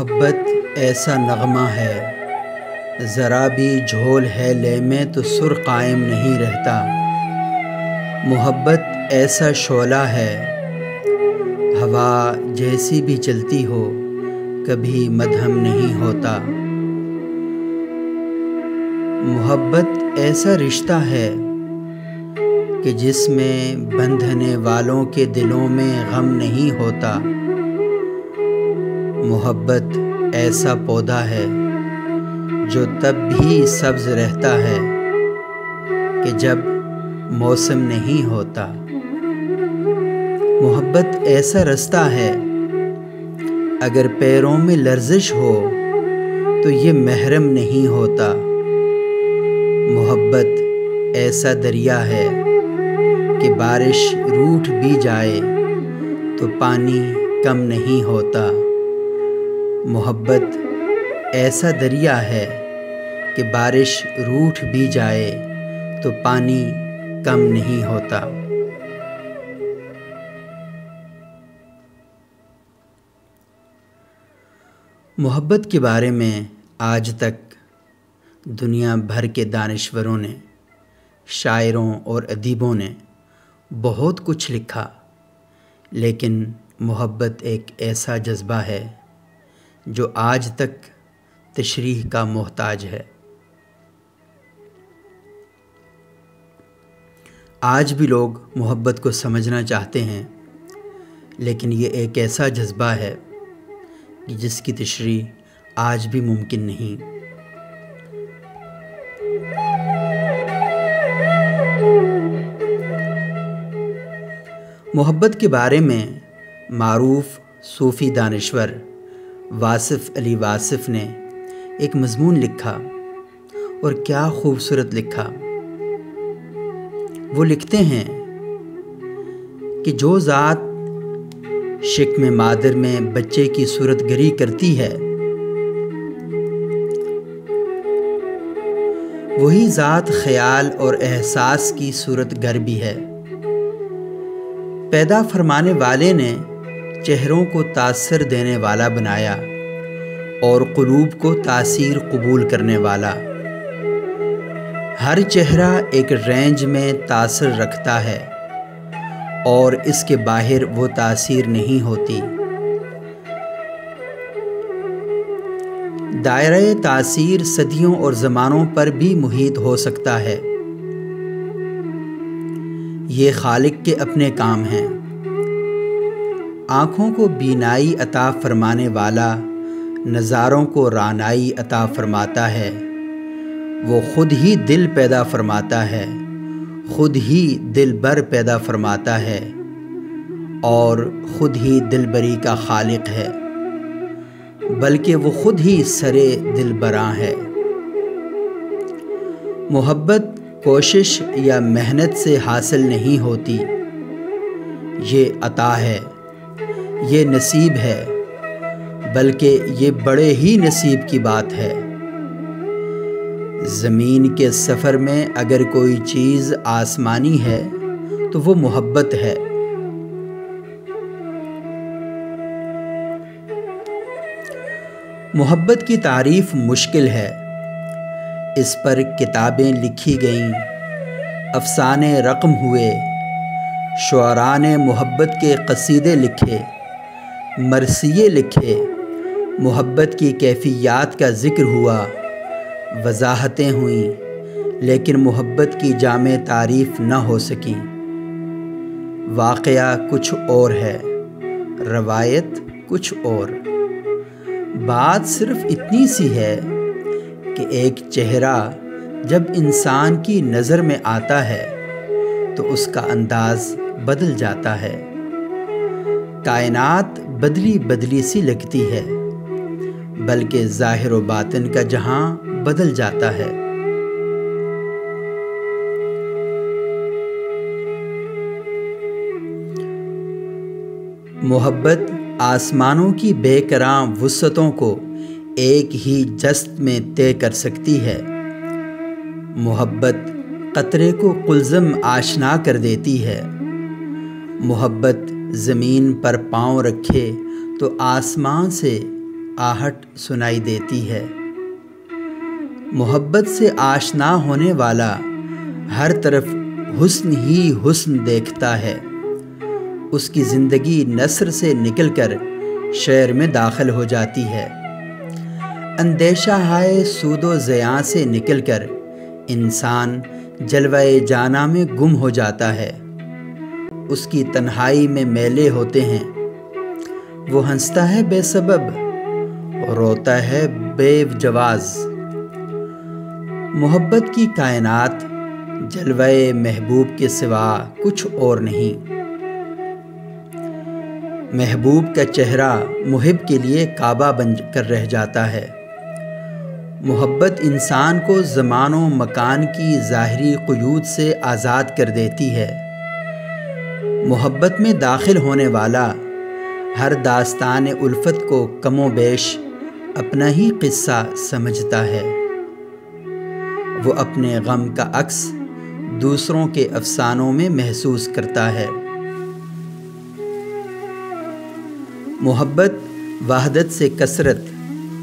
محبت ایسا نغمہ ہے، ذرا بھی جھول ہے لے میں تو سر قائم نہیں رہتا۔ محبت ایسا شعلہ ہے، ہوا جیسی بھی چلتی ہو کبھی مدھم نہیں ہوتا۔ محبت ایسا رشتہ ہے کہ جس میں بندھنے والوں کے دلوں میں غم نہیں ہوتا۔ محبت ایسا پودا ہے جو تب بھی سبز رہتا ہے کہ جب موسم نہیں ہوتا۔ محبت ایسا رستہ ہے، اگر پیروں میں لرزش ہو تو یہ محرم نہیں ہوتا۔ محبت ایسا دریا ہے کہ بارش روٹھ بھی جائے تو پانی کم نہیں ہوتا۔ محبت ایسا دریا ہے کہ بارش روٹھ بھی جائے تو پانی کم نہیں ہوتا۔ محبت کے بارے میں آج تک دنیا بھر کے دانشوروں نے، شاعروں اور ادیبوں نے بہت کچھ لکھا، لیکن محبت ایک ایسا جذبہ ہے جو آج تک تشریح کا محتاج ہے۔ آج بھی لوگ محبت کو سمجھنا چاہتے ہیں، لیکن یہ ایک ایسا جذبہ ہے کہ جس کی تشریح آج بھی ممکن نہیں۔ محبت کے بارے میں معروف صوفی دانشور واصف علی واصف نے ایک مضمون لکھا، اور کیا خوبصورت لکھا۔ وہ لکھتے ہیں کہ جو ذات شکم مادر میں بچے کی صورت گری کرتی ہے، وہی ذات خیال اور احساس کی صورت گر بھی ہے۔ پیدا فرمانے والے نے چہروں کو تاثر دینے والا بنایا اور قلوب کو تاثیر قبول کرنے والا۔ ہر چہرہ ایک رینج میں تاثر رکھتا ہے اور اس کے باہر وہ تاثیر نہیں ہوتی۔ دائرہ تاثیر صدیوں اور زمانوں پر بھی محیط ہو سکتا ہے۔ یہ خالق کے اپنے کام ہیں۔ آنکھوں کو بینائی عطا فرمانے والا نظاروں کو رانائی عطا فرماتا ہے۔ وہ خود ہی دل پیدا فرماتا ہے، خود ہی دل بر پیدا فرماتا ہے، اور خود ہی دل بری کا خالق ہے، بلکہ وہ خود ہی سرے دل براں ہے۔ محبت کوشش یا محنت سے حاصل نہیں ہوتی، یہ عطا ہے، یہ نصیب ہے، بلکہ یہ بڑے ہی نصیب کی بات ہے۔ زمین کے سفر میں اگر کوئی چیز آسمانی ہے تو وہ محبت ہے۔ محبت کی تعریف مشکل ہے، اس پر کتابیں لکھی گئیں، افسانے رقم ہوئے، شعراء نے محبت کے قصیدے لکھے، مرثیے لکھے، محبت کی کیفیات کا ذکر ہوا، وضاحتیں ہوئیں، لیکن محبت کی جامع تعریف نہ ہو سکیں۔ واقعہ کچھ اور ہے، روایت کچھ اور۔ بات صرف اتنی سی ہے کہ ایک چہرہ جب انسان کی نظر میں آتا ہے تو اس کا انداز بدل جاتا ہے۔ کائنات بدلی بدلی سی لگتی ہے، بلکہ ظاہر و باطن کا جہاں بدل جاتا ہے۔ محبت آسمانوں کی بے کراں وسعتوں کو ایک ہی جست میں طے کر سکتی ہے۔ محبت قطرے کو قلزم آشنا کر دیتی ہے۔ محبت زمین پر پاؤں رکھے تو آہٹ سنائی دیتی ہے۔ محبت سے آشنا ہونے والا ہر طرف حسن ہی حسن دیکھتا ہے۔ اس کی زندگی نثر سے نکل کر شعر میں داخل ہو جاتی ہے۔ اندیشہ ہائے سود و زیاں سے نکل کر انسان جلوہ جانا میں گم ہو جاتا ہے۔ اس کی تنہائی میں میلے ہوتے ہیں۔ وہ ہنستا ہے بے سبب، روتا ہے بے جواز۔ محبت کی کائنات جلوہ محبوب کے سوا کچھ اور نہیں۔ محبوب کا چہرہ محب کے لیے کعبہ بن کر رہ جاتا ہے۔ محبت انسان کو زمان و مکان کی ظاہری قیود سے آزاد کر دیتی ہے۔ محبت میں داخل ہونے والا ہر داستان الفت کو کم و بیش اپنا ہی قصہ سمجھتا ہے۔ وہ اپنے غم کا عکس دوسروں کے افسانوں میں محسوس کرتا ہے۔ محبت وحدت سے کثرت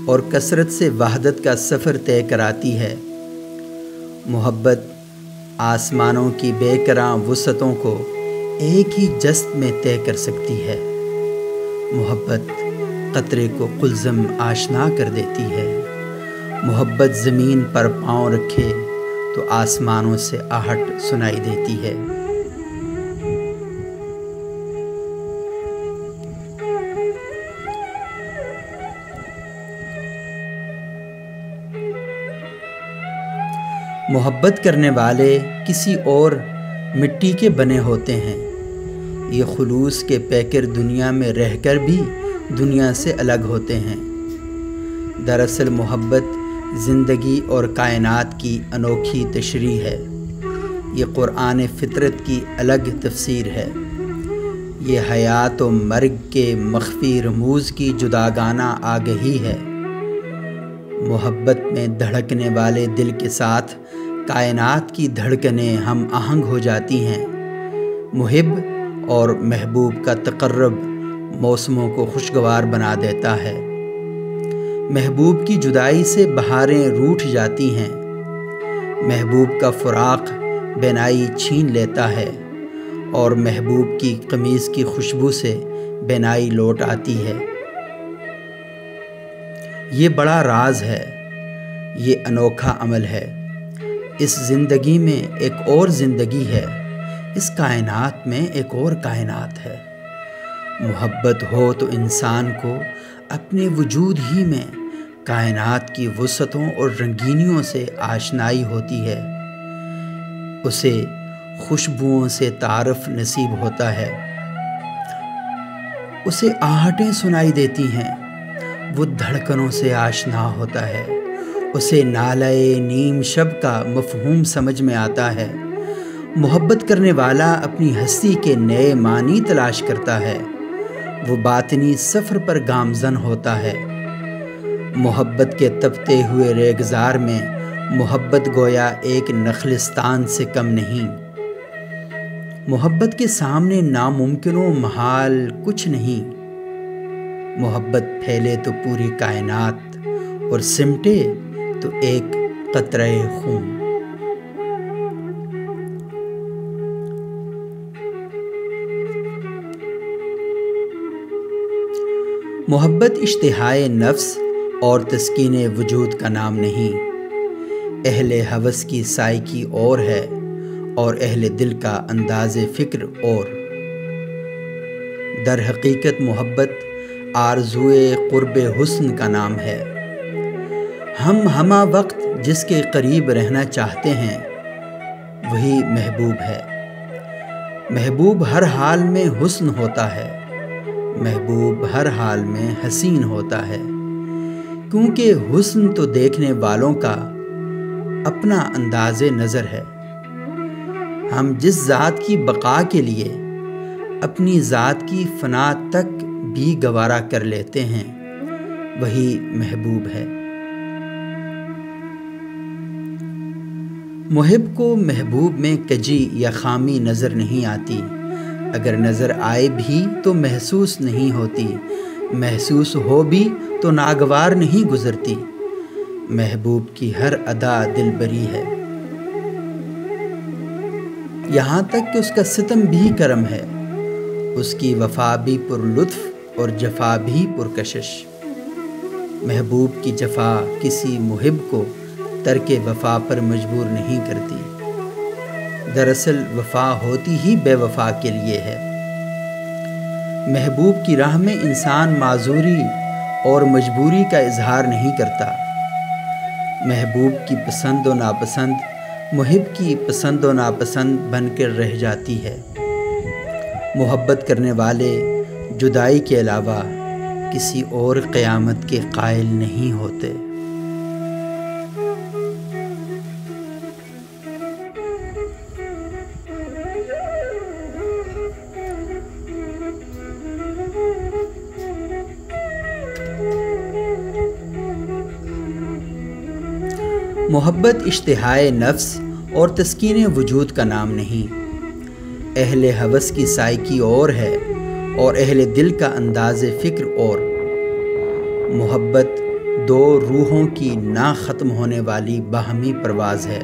اور کثرت سے وحدت کا سفر طے کراتی ہے۔ محبت آسمانوں کی بے کراں وسعتوں کو ایک ہی جست میں طے کر سکتی ہے۔ محبت قطرے کو قلزم آشنا کر دیتی ہے۔ محبت زمین پر پاؤں رکھے تو آسمانوں سے آہٹ سنائی دیتی ہے۔ محبت کرنے والے کسی اور مٹی کے بنے ہوتے ہیں۔ یہ خلوص کے پیکر دنیا میں رہ کر بھی دنیا سے الگ ہوتے ہیں۔ دراصل محبت زندگی اور کائنات کی انوکھی تشریح ہے۔ یہ قرآن فطرت کی الگ تفسیر ہے۔ یہ حیات و مرگ کے مخفی رموز کی جداگانہ آگہی ہے۔ محبت میں دھڑکنے والے دل کے ساتھ کائنات کی دھڑکنیں ہم آہنگ ہو جاتی ہیں۔ محب اور محبوب کا تقرب موسموں کو خوشگوار بنا دیتا ہے۔ محبوب کی جدائی سے بہاریں روٹھ جاتی ہیں۔ محبوب کا فراق بینائی چھین لیتا ہے اور محبوب کی قمیض کی خوشبو سے بینائی لوٹ آتی ہے۔ یہ بڑا راز ہے، یہ انوکھا عمل ہے۔ اس زندگی میں ایک اور زندگی ہے، اس کائنات میں ایک اور کائنات ہے۔ محبت ہو تو انسان کو اپنے وجود ہی میں کائنات کی وسعتوں اور رنگینیوں سے آشنائی ہوتی ہے۔ اسے خوشبوؤں سے تعارف نصیب ہوتا ہے۔ اسے آہٹیں سنائی دیتی ہیں، وہ دھڑکنوں سے آشنا ہوتا ہے۔ اسے نالۂ نیم شب کا مفہوم سمجھ میں آتا ہے۔ محبت کرنے والا اپنی ہستی کے نئے معنی تلاش کرتا ہے۔ وہ باطنی سفر پر گامزن ہوتا ہے۔ محبت کے تپتے ہوئے ریگزار میں محبت گویا ایک نخلستان سے کم نہیں۔ محبت کے سامنے ناممکن و محال کچھ نہیں۔ محبت پھیلے تو پوری کائنات اور سمٹے تو ایک قطرہ خون۔ محبت اشتہائے نفس اور تسکین وجود کا نام نہیں۔ اہل ہوس کی سائیکی اور ہے اور اہل دل کا انداز فکر اور۔ در حقیقت محبت آرزوئے قرب حسن کا نام ہے۔ ہم ہمہ وقت جس کے قریب رہنا چاہتے ہیں وہی محبوب ہے۔ محبوب ہر حال میں حسن ہوتا ہے، محبوب ہر حال میں حسین ہوتا ہے، کیونکہ حسن تو دیکھنے والوں کا اپنا انداز نظر ہے۔ ہم جس ذات کی بقا کے لیے اپنی ذات کی فنا تک بھی گوارا کر لیتے ہیں وہی محبوب ہے۔ محب کو محبوب میں کجی یا خامی نظر نہیں آتی، اگر نظر آئے بھی تو محسوس نہیں ہوتی، محسوس ہو بھی تو ناگوار نہیں گزرتی، محبوب کی ہر ادا دل بری ہے، یہاں تک کہ اس کا ستم بھی کرم ہے، اس کی وفا بھی پر لطف اور جفا بھی پرکشش۔ محبوب کی جفا کسی محب کو ترک وفا پر مجبور نہیں کرتی، دراصل وفا ہوتی ہی بے وفا کے لیے ہے۔ محبوب کی راہ میں انسان معذوری اور مجبوری کا اظہار نہیں کرتا، محبوب کی پسند و ناپسند محب کی پسند و ناپسند بن کر رہ جاتی ہے۔ محبت کرنے والے جدائی کے علاوہ کسی اور قیامت کے قائل نہیں ہوتے۔ محبت اشتہائے نفس اور تسکین وجود کا نام نہیں، اہل ہوس کی سائیکی اور ہے اور اہل دل کا انداز فکر اور۔ محبت دو روحوں کی نہ ختم ہونے والی باہمی پرواز ہے۔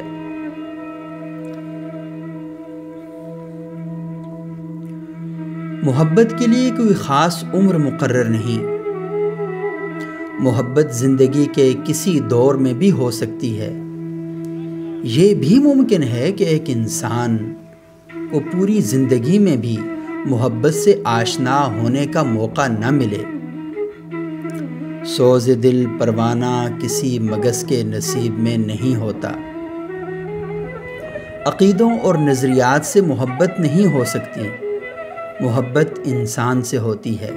محبت کے لیے کوئی خاص عمر مقرر نہیں، محبت زندگی کے کسی دور میں بھی ہو سکتی ہے۔ یہ بھی ممکن ہے کہ ایک انسان کو پوری زندگی میں بھی محبت سے آشنا ہونے کا موقع نہ ملے۔ سوز دل پروانہ کسی مگس کے نصیب میں نہیں ہوتا۔ عقیدوں اور نظریات سے محبت نہیں ہو سکتی، محبت انسان سے ہوتی ہے۔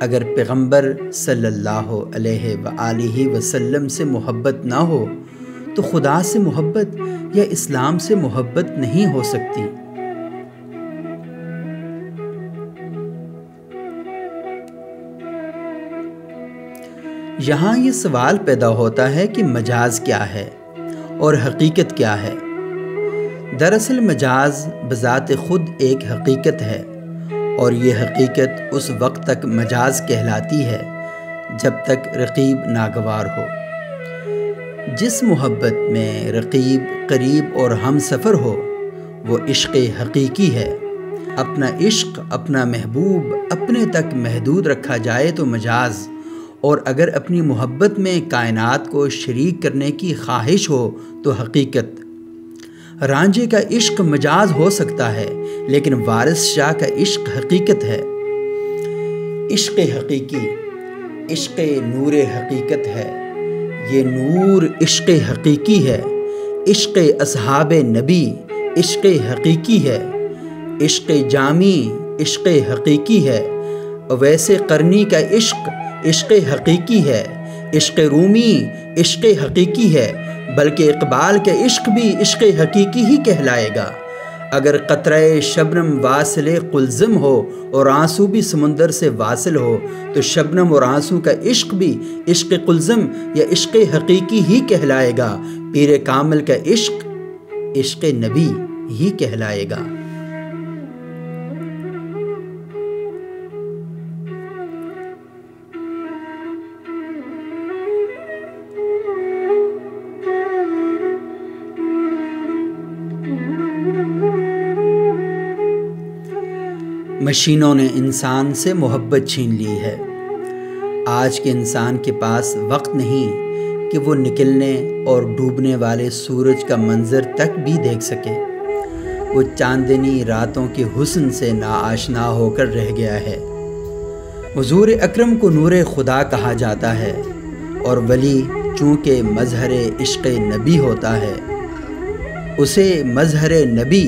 اگر پیغمبر صلی اللہ علیہ وآلہ وسلم سے محبت نہ ہو تو خدا سے محبت یا اسلام سے محبت نہیں ہو سکتی۔ یہاں یہ سوال پیدا ہوتا ہے کہ مجاز کیا ہے اور حقیقت کیا ہے؟ دراصل مجاز بذات خود ایک حقیقت ہے، اور یہ حقیقت اس وقت تک مجاز کہلاتی ہے جب تک رقیب ناگوار ہو۔ جس محبت میں رقیب قریب اور ہم سفر ہو وہ عشق حقیقی ہے۔ اپنا عشق اپنا محبوب اپنے تک محدود رکھا جائے تو مجاز، اور اگر اپنی محبت میں کائنات کو شریک کرنے کی خواہش ہو تو حقیقت۔ رانجھے کا عشق مجاز ہو سکتا ہے لیکن وارث شاہ کا عشق حقیقت ہے۔ عشق حقیقی عشق نور حقیقت ہے، یہ نور عشق حقیقی ہے۔ عشق اصحاب نبی عشق حقیقی ہے، عشق جامی عشق حقیقی ہے۔ ویسے قرنی کا عشق عشق حقیقی ہے، عشق رومی عشق حقیقی ہے، بلکہ اقبال کا عشق بھی عشق حقیقی ہی کہلائے گا۔ اگر قطرہ شبنم واصل قلزم ہو اور آنسو بھی سمندر سے واصل ہو تو شبنم اور آنسو کا عشق بھی عشق قلزم یا عشق حقیقی ہی کہلائے گا۔ پیر کامل کا عشق عشق نبی ہی کہلائے گا۔ مشینوں نے انسان سے محبت چھین لی ہے۔ آج کے انسان کے پاس وقت نہیں کہ وہ نکلنے اور ڈوبنے والے سورج کا منظر تک بھی دیکھ سکے۔ وہ چاندنی راتوں کے حسن سے ناآشنا ہو کر رہ گیا ہے۔ حضور اکرم کو نور خدا کہا جاتا ہے، اور ولی چونکہ مظہر عشق نبی ہوتا ہے اسے مظہر نبی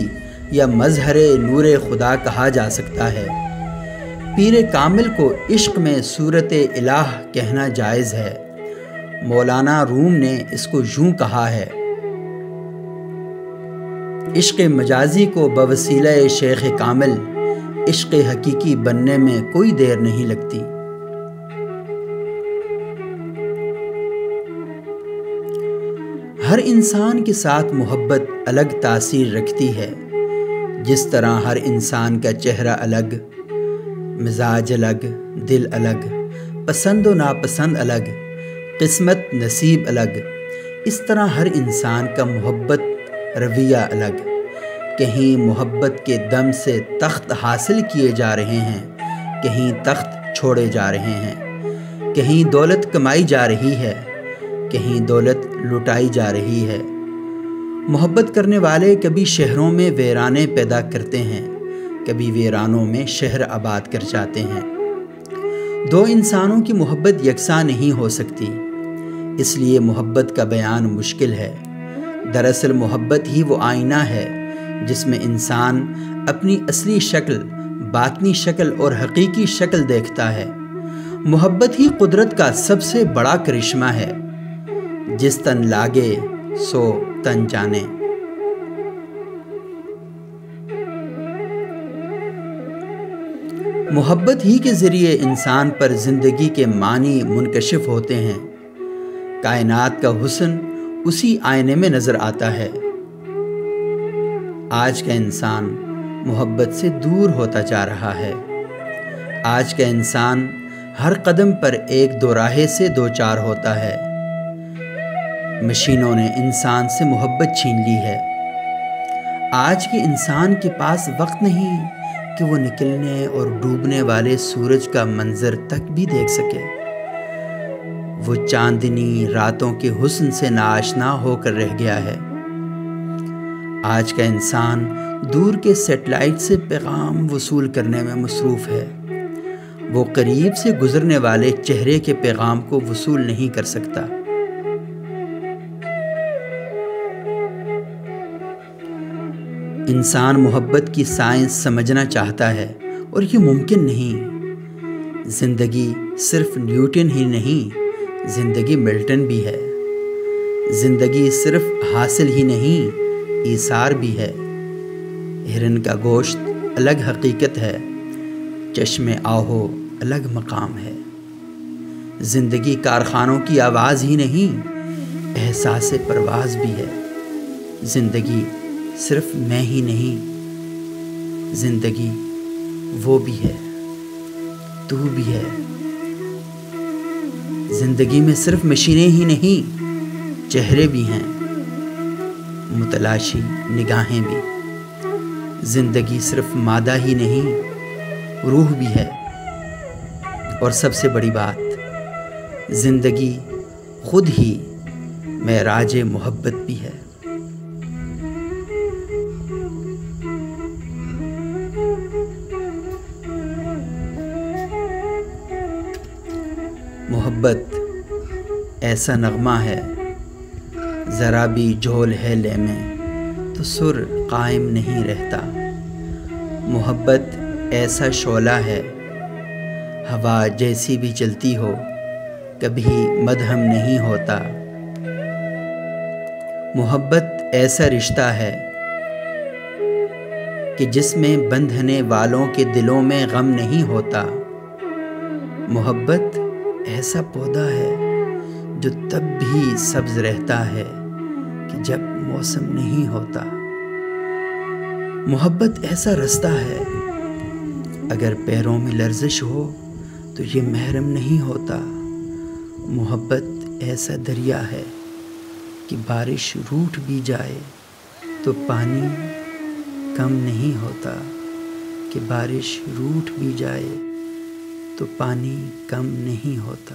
یا مظہر نور خدا کہا جا سکتا ہے۔ پیر کامل کو عشق میں صورت الہ کہنا جائز ہے۔ مولانا روم نے اس کو یوں کہا ہے: عشق مجازی کو بوسیلہ شیخ کامل، عشق حقیقی بننے میں کوئی دیر نہیں لگتی۔ ہر انسان کے ساتھ محبت الگ تاثیر رکھتی ہے، جس طرح ہر انسان کا چہرہ الگ، مزاج الگ، دل الگ، پسند و ناپسند الگ، قسمت نصیب الگ، اس طرح ہر انسان کا محبت رویہ الگ۔ کہیں محبت کے دم سے تخت حاصل کیے جا رہے ہیں، کہیں تخت چھوڑے جا رہے ہیں، کہیں دولت کمائی جا رہی ہے، کہیں دولت لٹائی جا رہی ہے۔ محبت کرنے والے کبھی شہروں میں ویرانے پیدا کرتے ہیں، کبھی ویرانوں میں شہر آباد کر جاتے ہیں۔ دو انسانوں کی محبت یکساں نہیں ہو سکتی، اس لیے محبت کا بیان مشکل ہے۔ دراصل محبت ہی وہ آئینہ ہے جس میں انسان اپنی اصلی شکل، باطنی شکل اور حقیقی شکل دیکھتا ہے۔ محبت ہی قدرت کا سب سے بڑا کرشمہ ہے، جس تن لاگے سو تن جانے۔ محبت ہی کے ذریعے انسان پر زندگی کے معنی منکشف ہوتے ہیں۔ کائنات کا حسن اسی آئینے میں نظر آتا ہے۔ آج کا انسان محبت سے دور ہوتا جا رہا ہے۔ آج کا انسان ہر قدم پر ایک دو راہے سے دو چار ہوتا ہے۔ مشینوں نے انسان سے محبت چھین لی ہے۔ آج کے انسان کے پاس وقت نہیں کہ وہ نکلنے اور ڈوبنے والے سورج کا منظر تک بھی دیکھ سکے۔ وہ چاندنی راتوں کے حسن سے ناآشنا ہو کر رہ گیا ہے۔ آج کا انسان دور کے سیٹلائٹ سے پیغام وصول کرنے میں مصروف ہے۔ وہ قریب سے گزرنے والے چہرے کے پیغام کو وصول نہیں کر سکتا۔ انسان محبت کی سائنس سمجھنا چاہتا ہے اور یہ ممکن نہیں۔ زندگی صرف نیوٹن ہی نہیں، زندگی ملٹن بھی ہے۔ زندگی صرف حاصل ہی نہیں، ایثار بھی ہے۔ ہرن کا گوشت الگ حقیقت ہے، چشم آہو الگ مقام ہے۔ زندگی کارخانوں کی آواز ہی نہیں، احساس پرواز بھی ہے۔ زندگی صرف میں ہی نہیں، زندگی وہ بھی ہے، تو بھی ہے۔ زندگی میں صرف مشینیں ہی نہیں، چہرے بھی ہیں، متلاشی نگاہیں بھی۔ زندگی صرف مادہ ہی نہیں، روح بھی ہے۔ اور سب سے بڑی بات، زندگی خود ہی معراج محبت بھی ہے۔ محبت ایسا نغمہ ہے، ذرا بھی جھول ہے لے میں تو سر قائم نہیں رہتا۔ محبت ایسا شعلہ ہے، ہوا جیسی بھی چلتی ہو کبھی مدھم نہیں ہوتا۔ محبت ایسا رشتہ ہے کہ جس میں بندھنے والوں کے دلوں میں غم نہیں ہوتا۔ محبت ایسا پودا ہے جو تب بھی سبز رہتا ہے کہ جب موسم نہیں ہوتا۔ محبت ایسا رستہ ہے، اگر پیروں میں لرزش ہو تو یہ محرم نہیں ہوتا۔ محبت ایسا دریا ہے کہ بارش روٹھ بھی جائے تو پانی کم نہیں ہوتا، کہ بارش روٹھ بھی جائے تو پانی کم نہیں ہوتا۔